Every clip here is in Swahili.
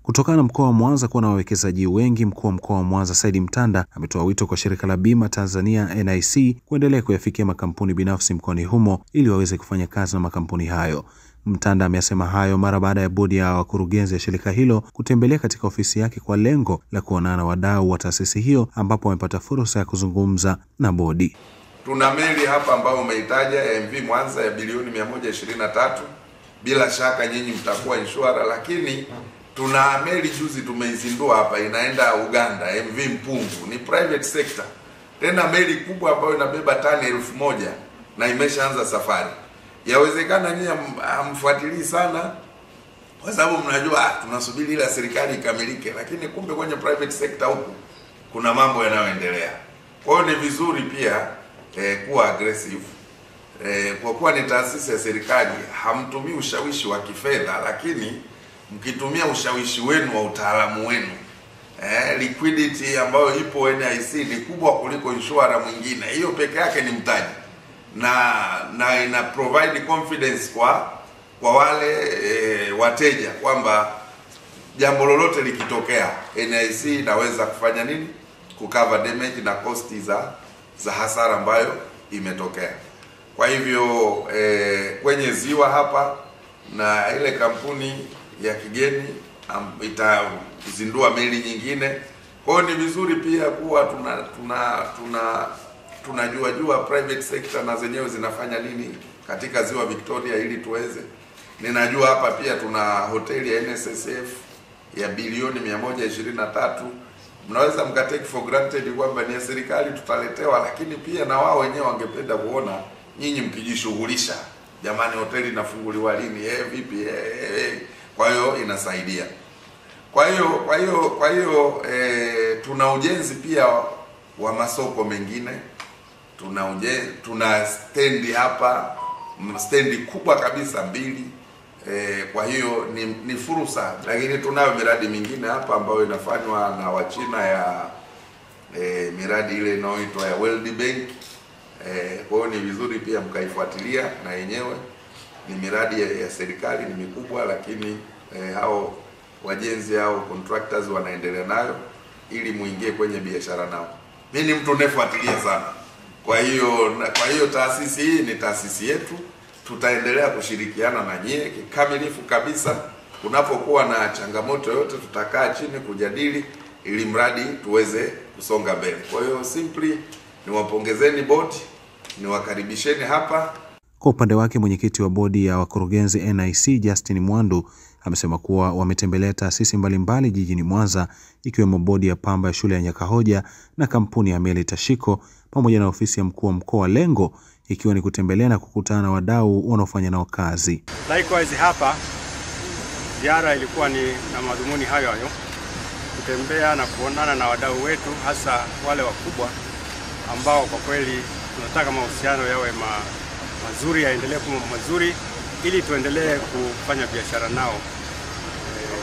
Kutokana na mkoa wa Mwanza kuwa na wawekezaji wengi, mkuu wa mkoa wa Mwanza Said Mtanda ametoa wito kwa shirika la bima Tanzania NIC kuendelea kuyafikia makampuni binafsi mkoani humo ili waweze kufanya kazi na makampuni hayo. Mtanda amesema hayo mara baada ya bodi ya wakurugenzi ya shirika hilo kutembelea katika ofisi yake kwa lengo la kuonana na wadau wa taasisi hiyo, ambapo wamepata fursa ya kuzungumza na bodi. Tuna meli hapa ambayo umeitaja ya MV Mwanza ya bilioni 123. Bila shaka nyinyi mtakuwa insurer, lakini tuna meli juzi tumeizindua hapa inaenda Uganda, MV Mpungu, ni private sector. Tena meli kubwa ambayo inabeba tani 1000 na imeshaanza safari. Yawezekana nyinyi hamfuatilii sana kwa sababu mnajua tunasubiri ile serikali ikamilike, lakini kumbe kwenye private sector huku kuna mambo yanayoendelea. Kwa hiyo ni vizuri pia kuwa aggressive. Kwa kuwa ni taasisi ya serikali, hamtumii ushawishi wa kifedha, lakini mkitumia ushawishi wenu wa utaalamu wenu, liquidity ambayo ipo NIC ni kubwa kuliko insurer mwingine. Hiyo peke yake ni mtaji na ina provide confidence kwa wale wateja kwamba jambo lolote likitokea NIC inaweza kufanya nini, kucover damage na cost za hasara ambayo imetokea. Kwa hivyo kwenye ziwa hapa na ile kampuni ya kigeni itazindua meli nyingine. Kwa hiyo ni vizuri pia kuwa tunajua private sector na zenyewe zinafanya nini katika ziwa Victoria ili tuweze. Ninajua hapa pia tuna hoteli ya NSSF ya bilioni 123. Mnaweza mkatake for granted kwamba ni ya serikali tutaletewa, lakini pia na wao wenyewe wangependa kuona nyinyi mkijishughulisha. Jamani, hoteli inafunguliwa lini? Vipi? Kwa hiyo inasaidia. Kwa hiyo tuna ujenzi pia wa masoko mengine. Tuna stendi hapa, stendi kubwa kabisa 2. Kwa hiyo ni fursa, lakini tunayo miradi mingine hapa ambayo inafanywa na Wachina ya miradi ile inayoitwa ya World Bank. Kwa hiyo ni vizuri pia mkaifuatilia, na yenyewe ni miradi ya serikali, ni mikubwa, lakini hao wajenzi hao contractors wanaendelea nayo ili muingie kwenye biashara nao. Mimi ni mtu nefuatilia sana. Kwa hiyo taasisi hii ni taasisi yetu. Tutaendelea kushirikiana na nyie kikamilifu kabisa. Unapokuwa na changamoto yote tutakaa chini kujadili ili mradi tuweze kusonga mbele. Kwa hiyo simply niwapongezeni bodi, niwakaribisheni hapa. Kwa upande wake mwenyekiti wa bodi ya wakurugenzi NIC Justin Mwandu amesema kuwa wametembelea taasisi mbalimbali jijini Mwanza, ikiwemo bodi ya pamba ya shule ya Nyakahoja na kampuni ya meli Tashiko pamoja na ofisi ya mkuu wa mkoa, lengo ikiwa ni kutembelea na kukutana na wadau wanaofanya nao kazi. Likewise hapa ziara ilikuwa ni na madhumuni hayo kutembea na kuonana na wadau wetu, hasa wale wakubwa ambao kwa kweli tunataka mahusiano yawe mazuri, yaendelee kuwa mazuri ili tuendelee kufanya biashara nao,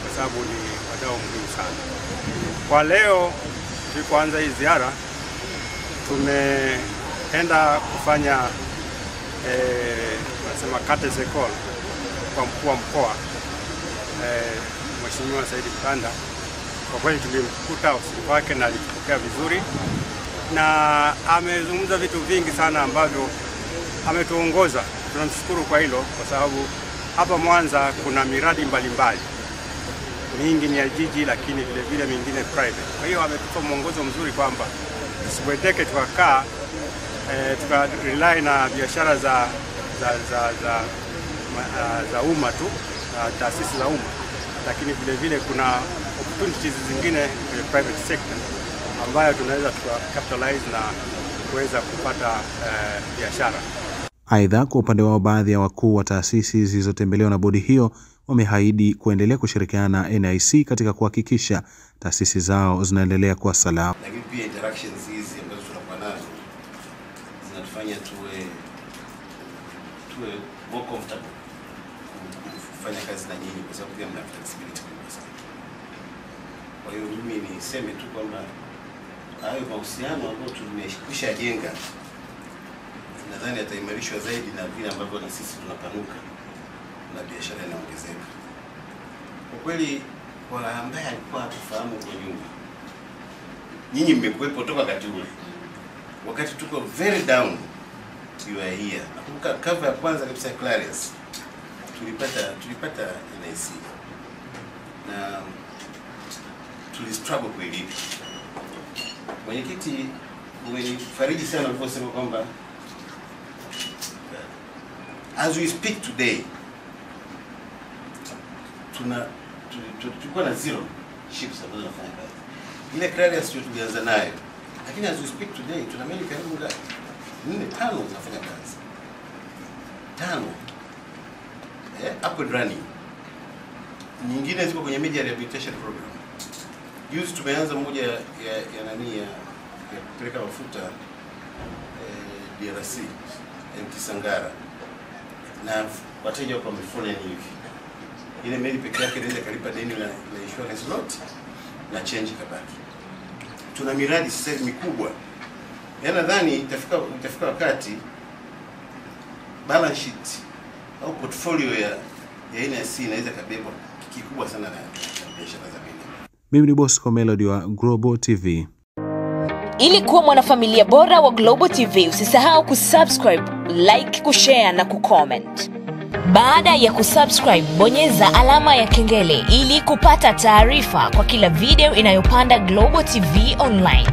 kwa sababu ni wadau muhimu sana. Kwa leo tulipoanza hii ziara tumeenda kufanya tunasema courtesy call kwa mkuu wa mkoa Mheshimiwa Said Mtanda. Kwa kweli tulimkuta ofisini kwake na alitupokea vizuri, na amezungumza vitu vingi sana ambavyo ametuongoza. Tunamshukuru kwa hilo, kwa sababu hapa Mwanza kuna miradi mbalimbali, mingi ni ya jiji lakini vile vile mingine private. Kwa hiyo ametupa mwongozo mzuri kwamba tusibweteke tukakaa tukarely na biashara za umma tu, taasisi za umma, lakini vile vile kuna opportunities zingine kwenye private sector ambayo tunaweza capitalize na kuweza kupata biashara. Aidha, kwa upande wao baadhi ya wakuu wa taasisi zilizotembelewa na bodi hiyo wameahidi kuendelea kushirikiana na NIC katika kuhakikisha taasisi zao zinaendelea kuwa salama. Lakini pia interactions hizi ambazo tunakuwa nazo zinatufanya tuwe more comfortable kufanya kazi na nyinyi, kwa sababu pia mna flexibility kubwa sana. Kwa hiyo mimi niseme tu kwamba hayo mahusiano ambayo tumekwisha jenga nadhani yataimarishwa zaidi na vile ambavyo na sisi tunapanuka na biashara inaongezeka. Kwa kweli kwa ambaye alikuwa atufahamu kwa nyuma, nyinyi mmekuwepo toka wakati ule, wakati tuko very down, you are here. Nakumbuka cover ya kwanza kabisa ya Clarius tulipata NIC na tulistruggle kweli. Mwenyekiti umenifariji sana uliposema kwamba as we speak today tulikuwa na 0 ships ambazo zinafanya kazi. Ile Clarius ndio tulianza nayo, lakini as we speak today tuna meli karibu 4-5 zinafanya kazi. 5 up and running. Nyingine ziko kwenye media rehabilitation program. Juzi tumeanza moja ya kupeleka mafuta DRC Kisangara, na wateja wako wamefoleni hivi. Ile meli pekee yake inaweza kalipa deni la insurance lot na change kabaki. Tuna miradi sasa mikubwa. Nadhani itafika wakati balance sheet au portfolio ya NIC inaweza kabebwa kikubwa sana na biashara za meli. Mimi ni Bosco Melody wa Global TV. Ili kuwa mwanafamilia bora wa Global TV, usisahau kusubscribe, like, kushare na kucomment. Baada ya kusubscribe, bonyeza alama ya kengele ili kupata taarifa kwa kila video inayopanda Global TV Online.